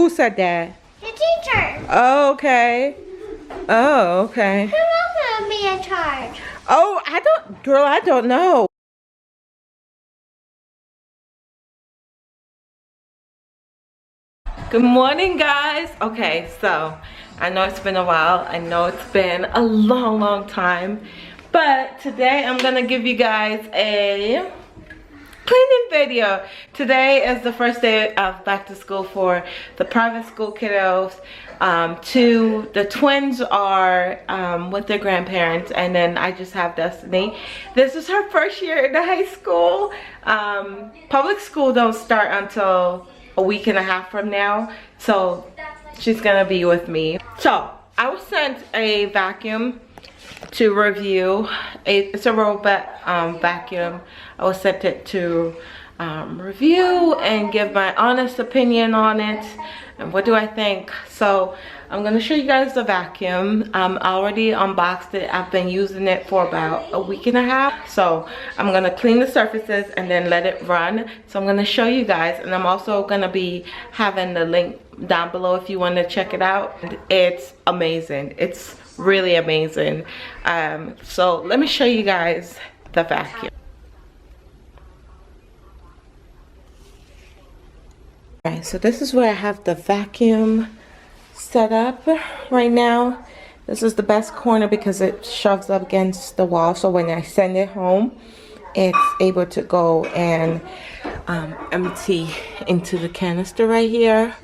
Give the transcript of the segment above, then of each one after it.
Who said that? The teacher. Oh, okay. Oh, okay. Who else will be in charge? Oh, girl, I don't know. Good morning, guys. Okay, so I know it's been a while. I know it's been a long time. But today I'm gonna give you guys a cleaning video. Today is the first day of back to school for the private school kiddos. The twins are with their grandparents, and then I just have Destiny. This is her first year in the high school. Public school don't start until a week and a half from now, so she's gonna be with me. So I was sent a vacuum to review. It's a robot vacuum. I was sent it to review and give my honest opinion on it and what do I think. So I'm gonna show you guys the vacuum. I already unboxed it. I've been using it for about a week and a half. So I'm gonna clean the surfaces and then let it run. So I'm gonna show you guys, and I'm also gonna be having the link down below if you want to check it out. It's amazing. It's really amazing. So let me show you guys the vacuum. Alright, so this is where I have the vacuum set up right now. This is the best corner because it shoves up against the wall, so when I send it home it's able to go and empty into the canister right here.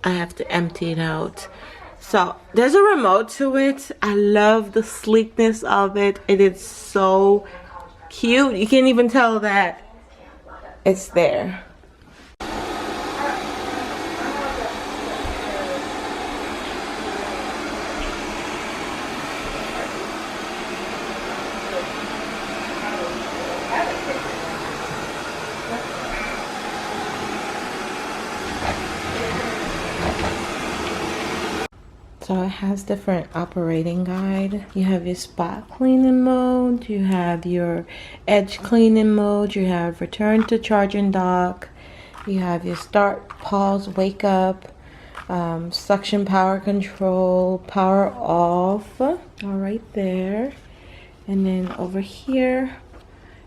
I have to empty it out. So there's a remote to it. I love the sleekness of it. It is so cute. You can't even tell that it's there. So it has different operating guide. You have your spot cleaning mode, you have your edge cleaning mode, you have return to charging dock, you have your start, pause, wake up, suction power control, power off, all right there. And then over here,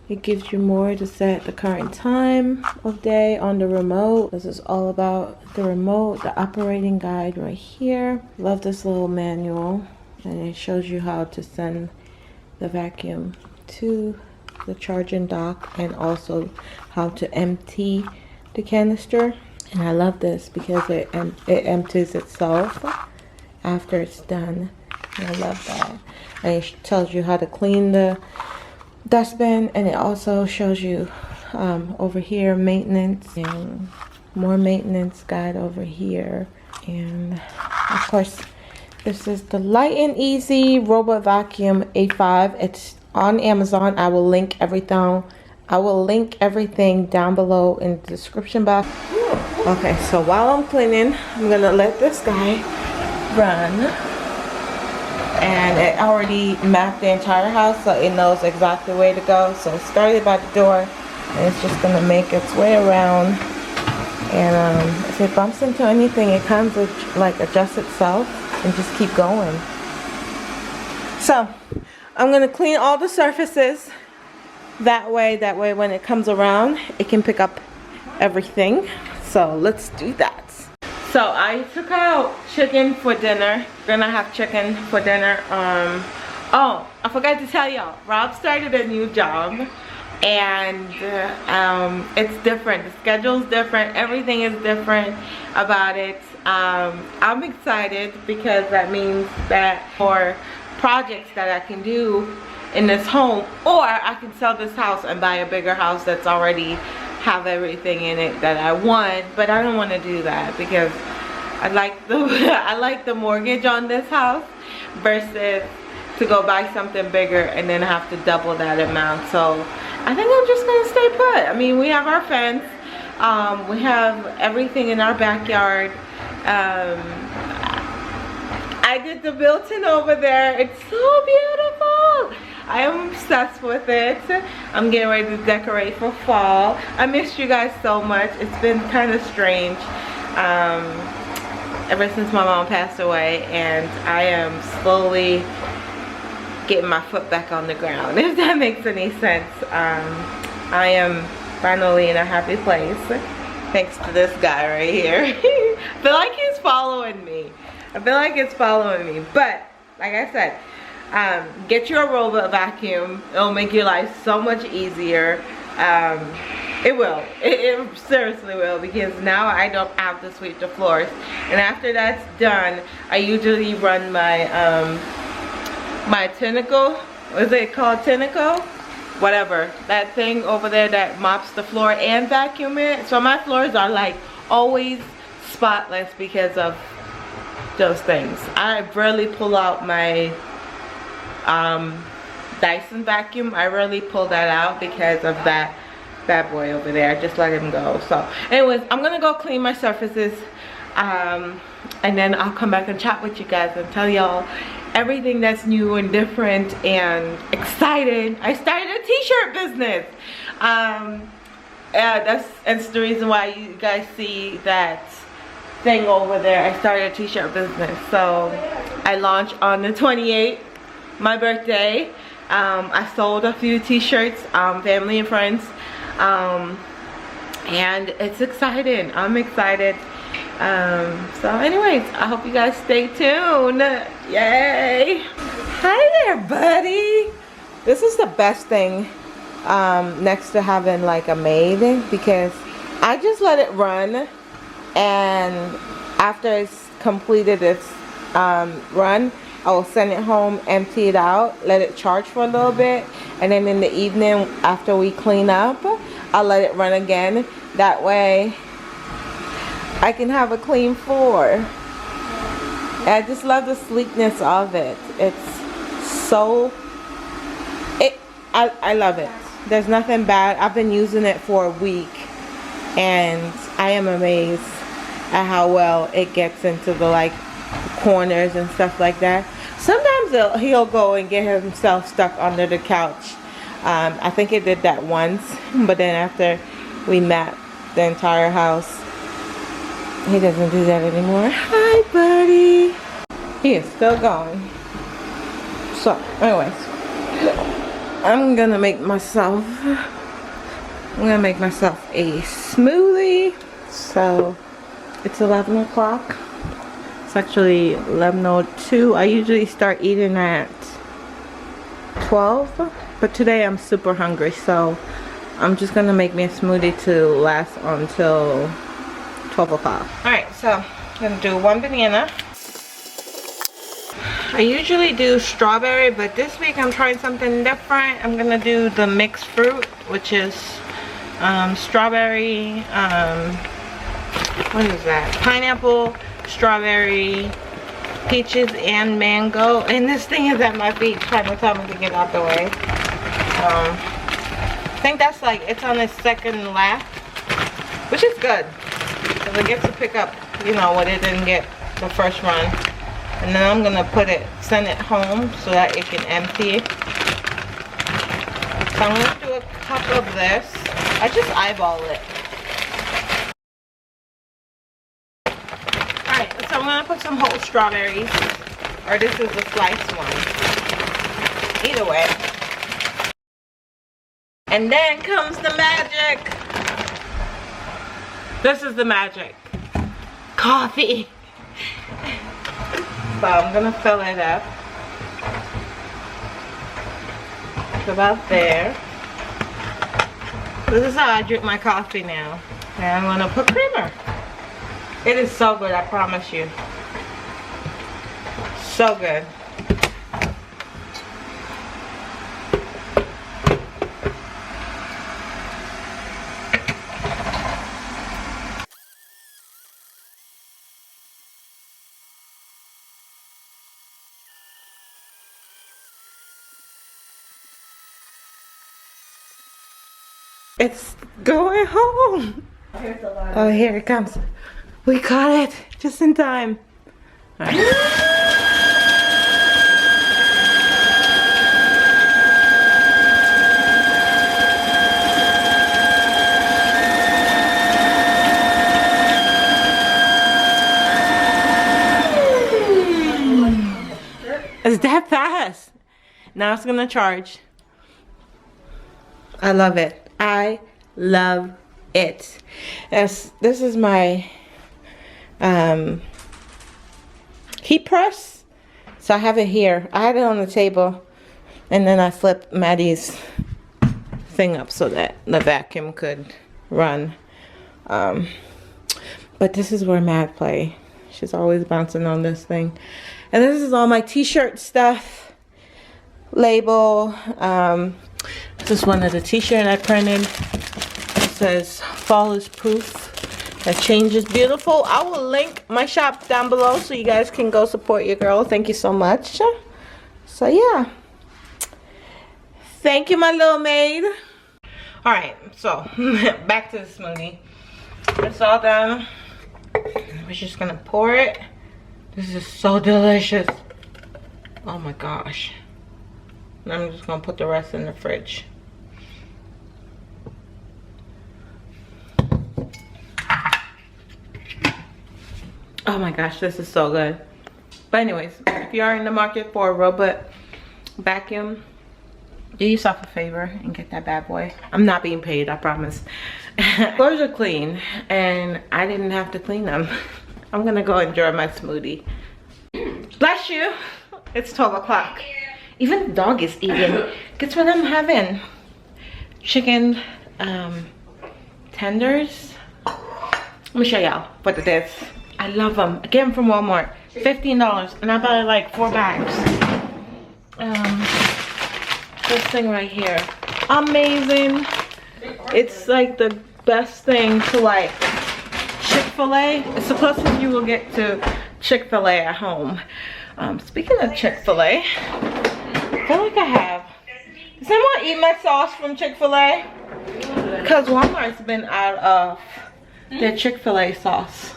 it gives you more to set the current time of day on the remote. This is all about the remote, the operating guide right here. Love this little manual, and it shows you how to send the vacuum to the charging dock and also how to empty the canister. And I love this because it empties itself after it's done. And I love that. And it tells you how to clean the dustbin, and it also shows you over here maintenance and more maintenance guide over here. And of course, this is the Light and Easy Robot Vacuum A5. It's on Amazon. I will link everything. I will link everything down below in the description box. Okay, so while I'm cleaning, I'm gonna let this guy run. And it already mapped the entire house, so it knows exactly where to go. So it started by the door, and it's just gonna make its way around. And if it bumps into anything, it kind of like adjusts itself and just keep going. So I'm gonna clean all the surfaces. That way when it comes around, it can pick up everything. So let's do that. So I took out chicken for dinner. We're gonna have chicken for dinner. Oh, I forgot to tell y'all, Rob started a new job, and it's different. The schedule's different. Everything is different about it. I'm excited because that means that for projects that I can do in this home, or I can sell this house and buy a bigger house that's already have everything in it that I want. But I don't want to do that because I like the mortgage on this house versus to go buy something bigger and then have to double that amount. So I think I'm just gonna stay put. I mean, we have our fence, we have everything in our backyard. I did the built-in over there. It's so beautiful. I am obsessed with it. I'm getting ready to decorate for fall. I missed you guys so much. It's been kind of strange. ever since my mom passed away, and I am slowly getting my foot back on the ground, if that makes any sense. I am finally in a happy place thanks to this guy right here. I feel like he's following me. I feel like it's following me, but like I said, get your robot vacuum. It'll make your life so much easier. It will. It seriously will, because now I don't have to sweep the floors. And after that's done, I usually run my my tentacle. What is it called? Tentacle? Whatever. That thing over there that mops the floor and vacuum it. So my floors are like always spotless because of those things. I rarely pull out my Dyson vacuum. I rarely pull that out because of that bad boy over there. Just let him go. So anyways, I'm gonna go clean my surfaces, and then I'll come back and chat with you guys and tell y'all everything that's new and different and exciting. I started a t-shirt business. Yeah, that's the reason why you guys see that thing over there. I started a t-shirt business. So I launched on the 28th, my birthday. I sold a few t-shirts, family and friends, and it's exciting. I'm excited. So anyways, I hope you guys stay tuned. Yay! Hi there, buddy. This is the best thing next to having like a maid, because I just let it run, and after it's completed its run, I will send it home, empty it out, let it charge for a little bit, and then in the evening after we clean up, I'll let it run again. That way I can have a clean floor. I just love the sleekness of it. It's so, I love it. There's nothing bad. I've been using it for a week, and I am amazed at how well it gets into the like corners and stuff like that. Sometimes he'll go and get himself stuck under the couch. I think it did that once, but then after we mapped the entire house, he doesn't do that anymore. Hi, buddy. He is still going. So, anyways, I'm gonna make myself a smoothie. So it's 11 o'clock. It's actually 11:02. I usually start eating at 12, but today I'm super hungry, so I'm just gonna make me a smoothie to last until 12 o'clock. Alright, so I'm gonna do one banana. I usually do strawberry, but this week I'm trying something different. I'm gonna do the mixed fruit, which is strawberry, what is that? Pineapple, strawberry, peaches, and mango. And this thing is at my feet trying to tell me to get out the way. I think that's like, it's on its second lap, which is good, because it gets to pick up, you know, what it didn't get the first run. And then I'm gonna send it home so that it can empty. So I'm gonna do a cup of this. I just eyeball it. Alright, so I'm gonna put some whole strawberries, or this is the sliced one. Either way. And then comes the magic. This is the magic. Coffee. So I'm gonna fill it up. It's about there. This is how I drink my coffee now. And I'm gonna put creamer. It is so good, I promise you. So good. It's going home. Oh, here it comes. We caught it just in time. All right. It's that fast. Now it's gonna charge. I love it. I love it. This is my heat press. So I have it here. I had it on the table, and then I flipped Maddie's thing up so that the vacuum could run. But this is where Mad play. She's always bouncing on this thing. And this is all my t-shirt stuff. Label. This is one of the t-shirts I printed. It says fall is proof that change is beautiful. I will link my shop down below so you guys can go support your girl. Thank you so much. So yeah. Thank you, my little maid. Alright, so back to the smoothie. It's all done. We're just gonna pour it. This is so delicious. Oh my gosh. And I'm just gonna put the rest in the fridge. Oh my gosh, this is so good. But anyways, if you are in the market for a robot vacuum, do yourself a favor and get that bad boy. I'm not being paid, I promise. Floors are clean and I didn't have to clean them. I'm gonna go enjoy my smoothie. Bless you. It's 12 o'clock. Even the dog is eating. Guess what I'm having? Chicken tenders. Let me show y'all what it is. I love them. I get them from Walmart. $15 and I bought like 4 bags. This thing right here, amazing. It's like the best thing to like Chick-fil-A. It's the closest you will get to Chick-fil-A at home. Speaking of Chick-fil-A, I feel like I have. Does anyone eat my sauce from Chick-fil-A? Because Walmart's been out of their Chick-fil-A sauce.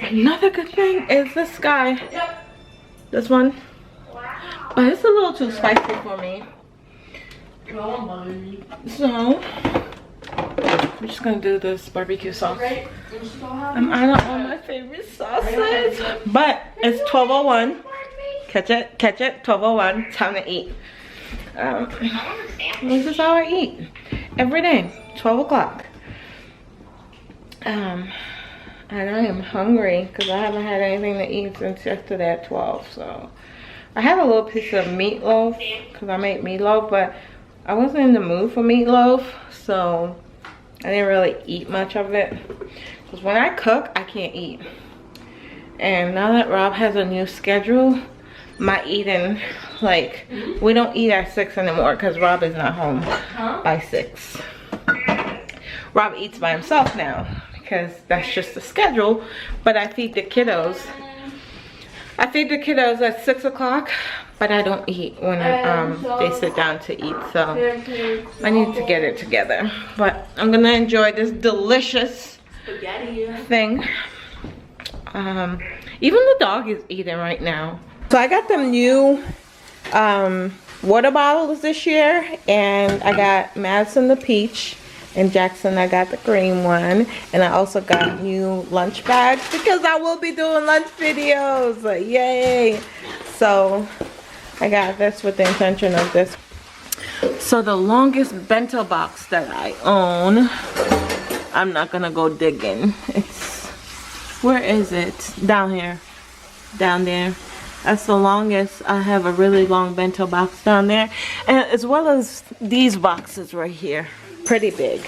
Another good thing is this guy. This one. But it's a little too spicy for me. So I'm just gonna do this barbecue sauce. I'm out of all my favorite sauces, but it's 12:01. Catch it, 12:01. Time to eat. This is how I eat every day, 12 o'clock. And I am hungry because I haven't had anything to eat since yesterday at 12. So I had a little piece of meatloaf because I made meatloaf, but I wasn't in the mood for meatloaf, so I didn't really eat much of it. Because when I cook, I can't eat. And now that Rob has a new schedule, my eating, like, we don't eat at 6 anymore because Rob is not home by 6. Rob eats by himself now because that's just the schedule, but I feed the kiddos. I feed the kiddos at 6 o'clock. But I don't eat when they sit down to eat, so I need to get it together. But I'm gonna enjoy this delicious thing. Even the dog is eating right now. So I got them new water bottles this year, and I got Madison the peach, and Jackson I got the green one, and I also got new lunch bags because I will be doing lunch videos. Yay! So I got this with the intention of this. So the longest bento box that I own, I'm not gonna go digging. It's, where is it? Down here, down there. That's the longest. I have a really long bento box down there, and as well as these boxes right here, pretty big,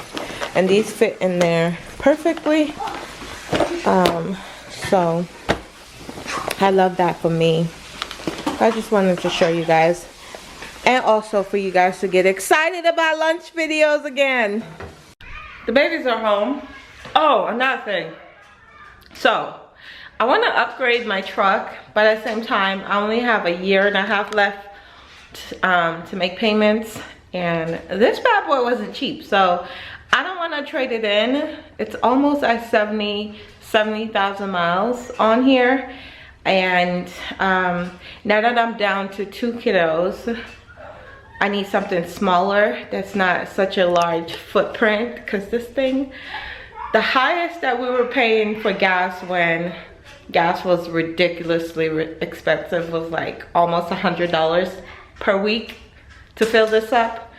and these fit in there perfectly. So I love that for me. I just wanted to show you guys, and also for you guys to get excited about lunch videos again. The babies are home. Oh, another thing. So I want to upgrade my truck, but at the same time, I only have a year and a half left to make payments, and this bad boy wasn't cheap, so I don't want to trade it in. It's almost at 70,000 miles on here. And now that I'm down to 2 kiddos, I need something smaller that's not such a large footprint, because this thing, the highest that we were paying for gas when gas was ridiculously expensive. It was like almost $100 per week to fill this up.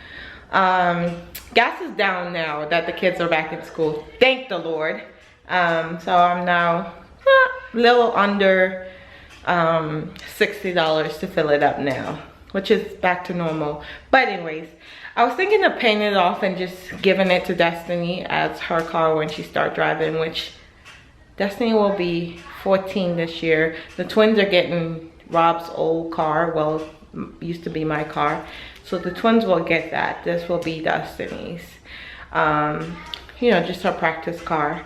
Gas is down now that the kids are back in school, thank the Lord. So I'm now a little under $60 to fill it up now, which is back to normal. But anyways, I was thinking of painting it off and just giving it to Destiny as her car when she starts driving, which Destiny will be 14 this year. The twins are getting Rob's old car, well, used to be my car. So the twins will get that. This will be Destiny's. You know, just her practice car.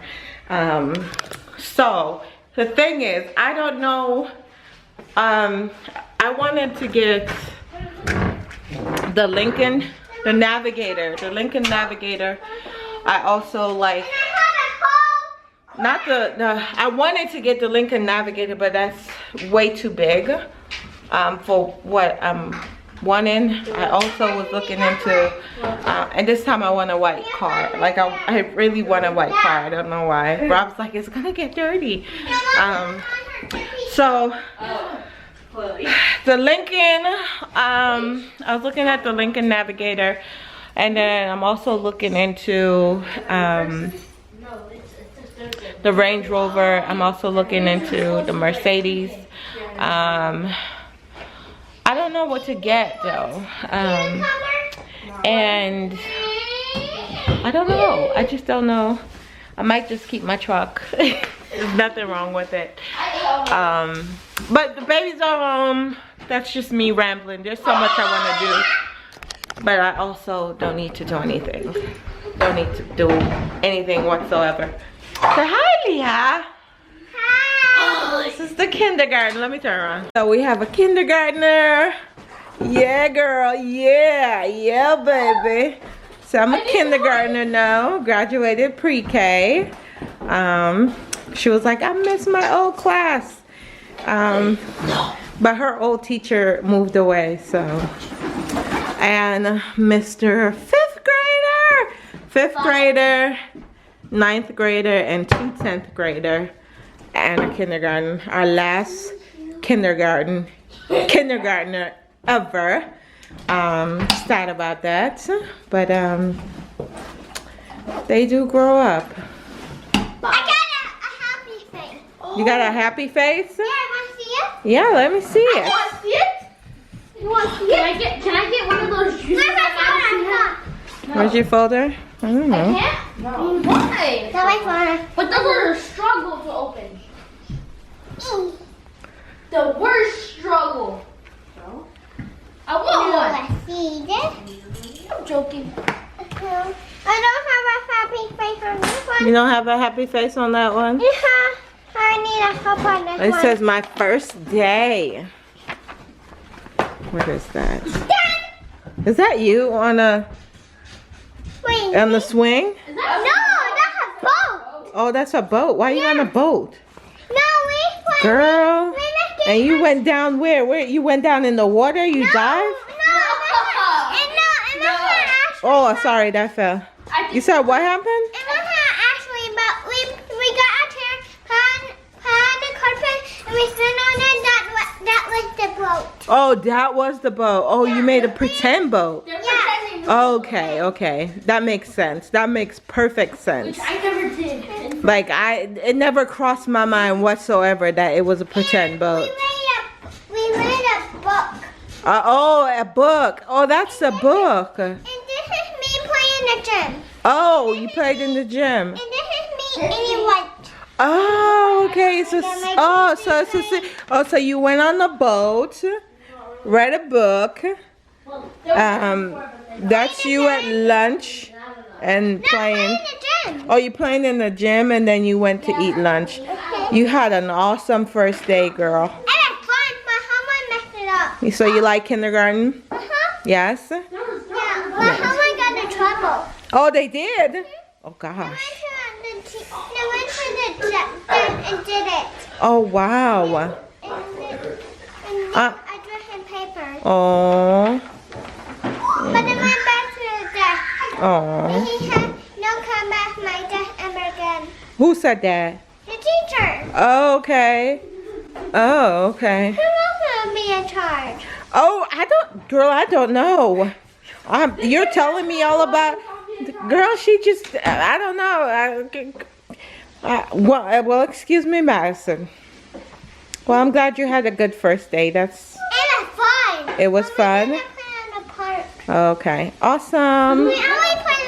So the thing is, I don't know, I wanted to get the Lincoln Navigator. I also like, not I wanted to get the Lincoln Navigator, but that's way too big for what I'm wanting. I also was looking into, and this time I want a white car. Like I really want a white car. I don't know why. Rob's like, it's gonna get dirty. So the Lincoln, I was looking at the Lincoln Navigator, and then I'm also looking into the Range Rover. I'm also looking into the Mercedes. I don't know what to get though, and I don't know. I just don't know. I might just keep my truck. There's nothing wrong with it. But the babies are home. That's just me rambling. There's so much I want to do, but I also don't need to do anything. Don't need to do anything whatsoever. Say hi, Leah. Oh, this is the kindergarten. Let me turn around. So we have a kindergartner. Yeah, girl. Yeah, baby. So I'm a kindergartner now. Graduated pre-K. She was like, I miss my old class. But her old teacher moved away, so. And Mr. Fifth grader, 9th grader, and 2 10th grader. And a kindergarten, our last kindergartner ever. Sad about that, but they do grow up. I got a happy face. You got a happy face? Yeah, I want to see it. Yeah, let me see it. You want to see it? You want to see it? Can I get one of those juices? Where's your folder? I don't know. I can't? No. Why? That's my phone. But those are a struggle to open. The worst struggle. No. I want one. See this? I'm joking. I don't have a happy face on this one. You don't have a happy face on that one? Yeah. I need a help on this one. It says my first day. What is that? Dad! Is that you on a the swing? No, that's a boat. Oh, that's a boat. Why are you on a boat? No, Girl. And you went down where? Where you went down in the water? You dived? Oh, sorry, that fell. You said what happened? It wasn't actually, but we got out here, had the carpet, and we stood on it. That was the boat. Oh, that was the boat. Oh, you made a pretend boat. Yeah. Okay. That makes sense. That makes perfect sense. Which I never did. Like it never crossed my mind whatsoever that it was a pretend boat. We read a book. Oh, a book. Oh, that's a book. And this is me playing in the gym. Oh, you played in the gym. And this is me eating lunch. Oh, okay. So you went on the boat, read a book. That's you at lunch and playing. Oh, you playing in the gym and then you went to eat lunch. You had an awesome first day, girl. I had fun, but someone messed it up. So you like kindergarten? Yes? Yeah, but someone got in trouble. Oh, they did? Oh, gosh. They went to the and did it. Oh, wow. And I drew him paper. Oh. But it went back to the desk. Oh. And he had no come back my desk ever again. Who said that? The teacher. Oh, okay. Oh, okay. Who else will be in charge? Oh, I don't know. You're telling me all about, girl, she just, I don't know. Well, excuse me, Madison. Well, I'm glad you had a good first day. It was fun. It was fun? We play in the park. Okay, awesome. We always play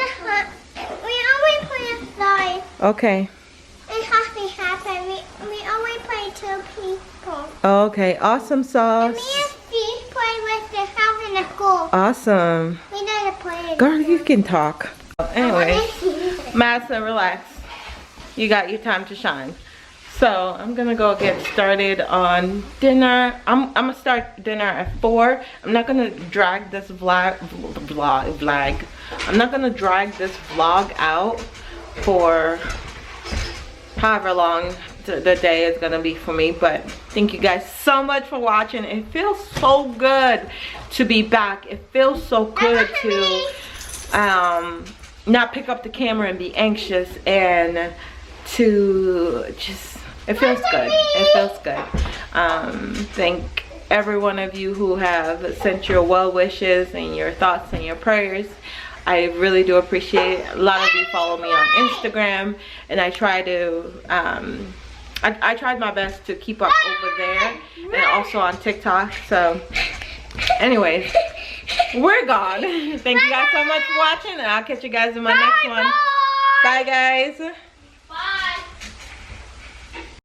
inside. Okay. And something happened. We always play 2 people. Okay, awesome And sauce. me and Steve play with the house in the school. Awesome. We never play. Girl, you can talk. Anyway, Anyway. Madison, relax. You got your time to shine. So I'm gonna go get started on dinner. I'm gonna start dinner at 4. I'm not gonna drag this vlog. I'm not gonna drag this vlog out for however long the day is gonna be for me. But thank you guys so much for watching. It feels so good to be back. It feels so good to not pick up the camera and be anxious and to just, it feels good. It feels good. Thank every one of you who have sent your well wishes and your thoughts and your prayers. I really do appreciate it. A lot of you follow me on Instagram, and I try to I tried my best to keep up over there and also on TikTok. So anyways, we're gone. Thank you guys so much for watching, and I'll catch you guys in my next one. Bye guys.